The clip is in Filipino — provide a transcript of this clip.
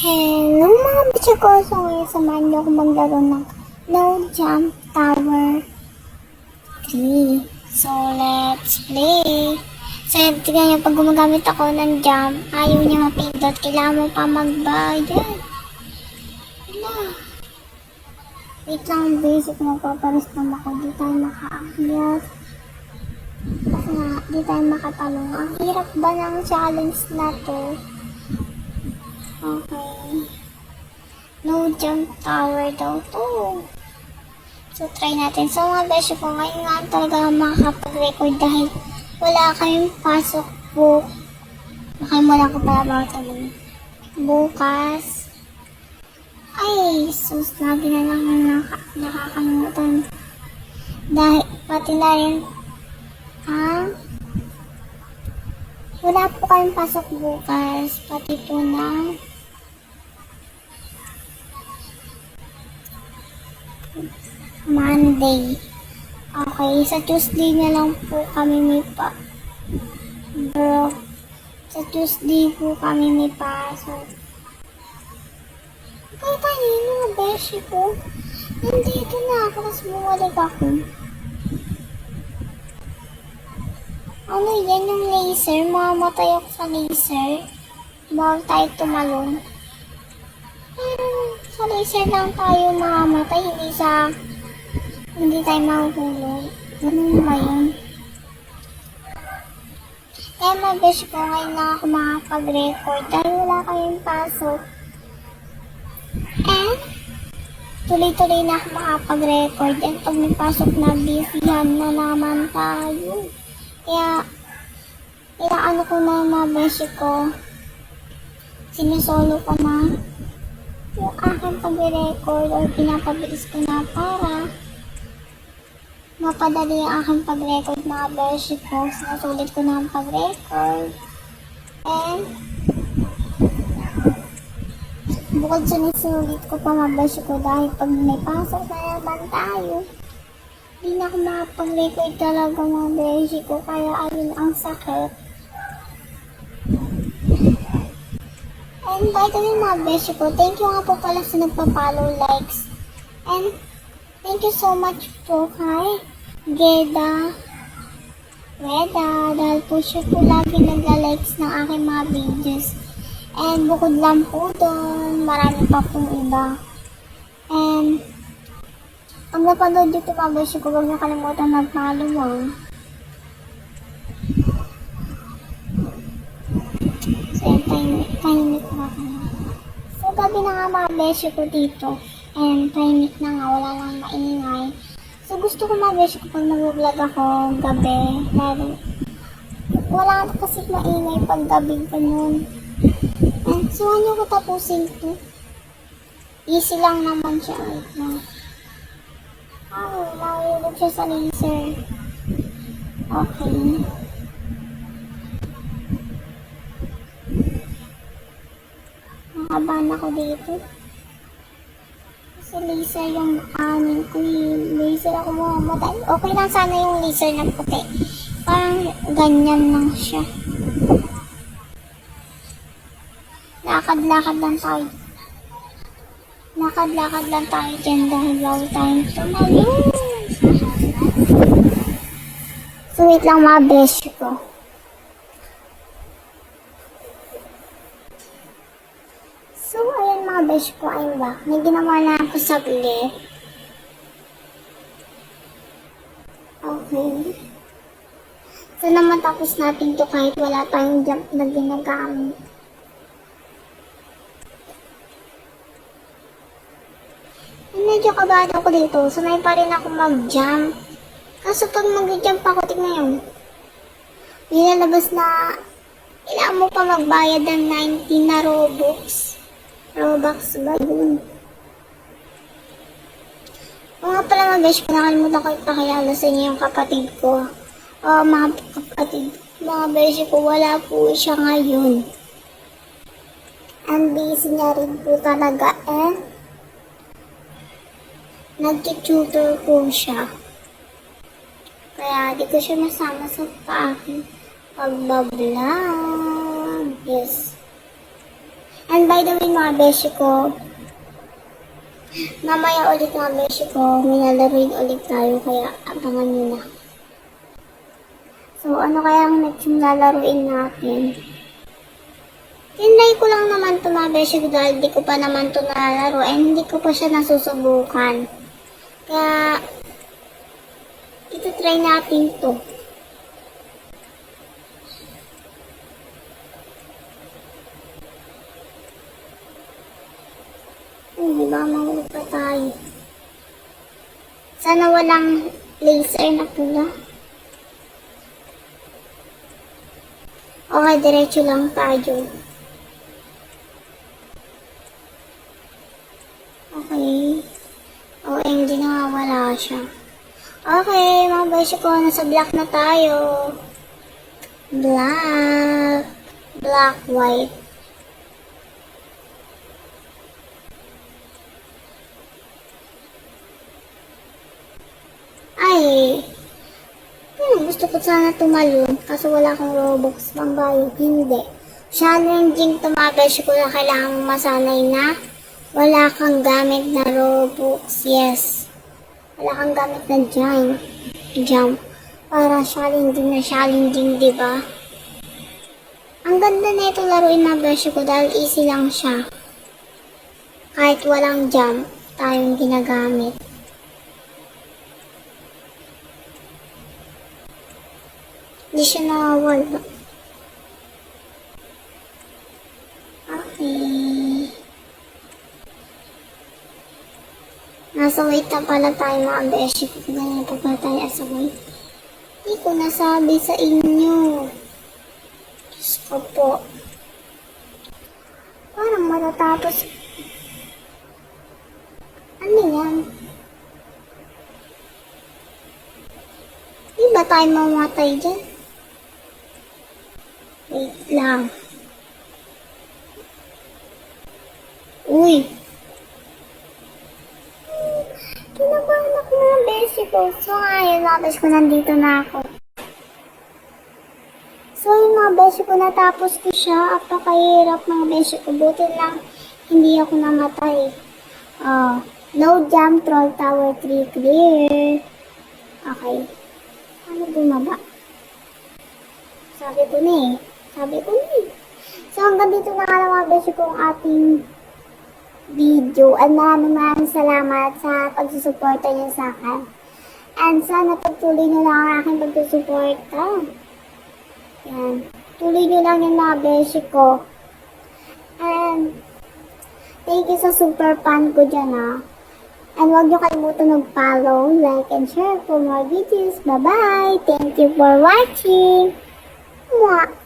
Hello mga bitsa ko! So ngayon samahan niyo ako maglaro ng No Jump Tower 3. So let's play! So tignan niyo, pag gumagamit ako ng jump, ayaw niya mapindot. Kailangan mo pa magbayad. Wala. Wait lang, basic magpaparis naman ako. Di tayo makaakyat. Kasi nga, di tayo makatalong. Ang hirap ba ng challenge na to? Okay. No jump tower daw to. So, try natin. So, mga beshi ko, ngayon nga talaga makakapag-record dahil wala kayong pasok book. Nakalimutan ko pala about sabihin. Bukas. Ay, sus, lagi na lang nakakalimutan. Dahil, pati na rin, wala po kayong pasok bukas. Pati po na Monday. Okay, sa Tuesday na lang po kami may Bro, sa Tuesday po kami may pasok. Kaya kanina mga beshi ko, nandito na ako, tapos bumalik ako. Ano yan yung laser? Mamamatay ako sa laser. Bawal tayo tumalon. Sa laser lang tayo mamamatay, hindi tayo mahuhulog. Ganun ba yun? Kaya mag-wish ko ngayon na ako makapag-record dahil wala kayong pasok. Tuloy-tuloy na ako makapag-record. And pag may pasok na, busyhan na naman tayo. Kaya, ano ko na mga ko, sinusolo ko na yung aking pag-record or pinapabilis ko na para mapadali ang aking pag-record mga beshi ko. Sinusulit ko na ang pag-record. And bukod sinusulit ko pa mga beshi ko dahil pag may pasok na naman tayo, hindi na ako makapag-record talaga mga beshi ko. Kaya ayun ang sakit. And by the way mga beshi ko, thank you nga po pala sa nagpa-follow, likes. And thank you so much po kay Weda, dahil po siya po lagi nagla-likes ng aking mga videos. And bukod lang po doon, marami pa pong iba. And pag napanood dito mga beshi ko, huwag niyo kalimutan mag-follow. So tahimik na ako. So gabi na nga mga beshi ko dito. And tahimik na nga, wala nang maingay. So gusto ko mga beshi ko pag nag-vlog ako gabi. Dahil wala kasi maingay pag gabi ganun. And so ano ko tapusin to? Easy lang naman siya. Mahulog siya sa laser. Okay. Nakabahan ako dito. Kasi laser yung anin ko. Laser ako mamamatay. Okay lang sana yung laser na puti. Parang ganyan lang siya. Lakad-lakad lang tayo. Lakad-lakad lang tayo dyan dahil bago tayong tumalon. So wait lang mga beshi ko. So ayan mga beshi ko, ayun ba? May ginawa na ako saglit. Okay. So naman tapos natin to kahit wala tayong jump na ginagamit. Medyo kabado ako dito. Sanay pa rin ako mag-jump. Kaso pag mag-jump ako, tignan yun. Nilalabas na kailangan mo pa magbayad ng 19 na Robux. Robux ba yun? O nga pala mga besh, nakalimutan ko ipakilala sa inyo yung kapatid ko. Mga kapatid, mga besh ko, wala po siya ngayon. Ang busy niya rin po talaga nag-tutor po siya. Kaya di ko siya masama sa aking pagbablog. Yes. And by the way mga beshi ko, mamaya ulit mga beshi ko, may lalaroin ulit tayo kaya abangan nyo na. So ano kaya ang next yung lalaroin natin? Tinry ko lang naman ito mga beshi ko dahil di ko pa naman ito nalalaro and hindi ko pa siya nasusubukan. Kaya ito try natin to. Diba, mahulog pa tayo. Sana walang laser na pula. Okay, diretso lang tayo. Okay. OMG, nawawala siya. Okay, mga beshi ko, nasa black na tayo. Black. Black, white. Ay, gusto ko sana tumalon kaso wala akong Robux pang bayad. Hindi. Challenging to mga beshi ko na kailangan masanay na wala kang gamit na Robux. Yes. Wala kang gamit na jump. Para challenging na challenging, diba? Ang ganda na itong laruin mga beshi ko dahil easy lang siya. Kahit walang jump, tayong ginagamit. Hindi siya nawawala. Okay. Nasa wait na pala tayo mga beshi. Ganyan pa pala tayo as a wait. Hindi ko nasabi sa inyo. Diyos ko po. Parang matatapos. Ano yan? Di ba tayo mamatay dyan? Wait lang. Uy! Kinabahan ako mga beshi ko. So ngayon, labas ko nandito na ako. So yung mga beshi ko, natapos ko siya. Apakahirap mga beshi ko. Buti lang, hindi ako namatay. No jump, troll tower 3 clear. Okay. Ano bumaba? Sabi ko na eh. So hanggang dito na lang mga beshi ko ang ating video. At maraming salamat sa pagsusuporta niyo sa akin. And sana pagtuloy niyo lang ang aking pagsusuporta. Yan. Tuloy niyo lang yung mga beshi ko. And thank you sa super fan ko dyan ha. And huwag niyo kalimutan mag-follow, like, and share for more videos. Bye-bye! Thank you for watching! Mwah!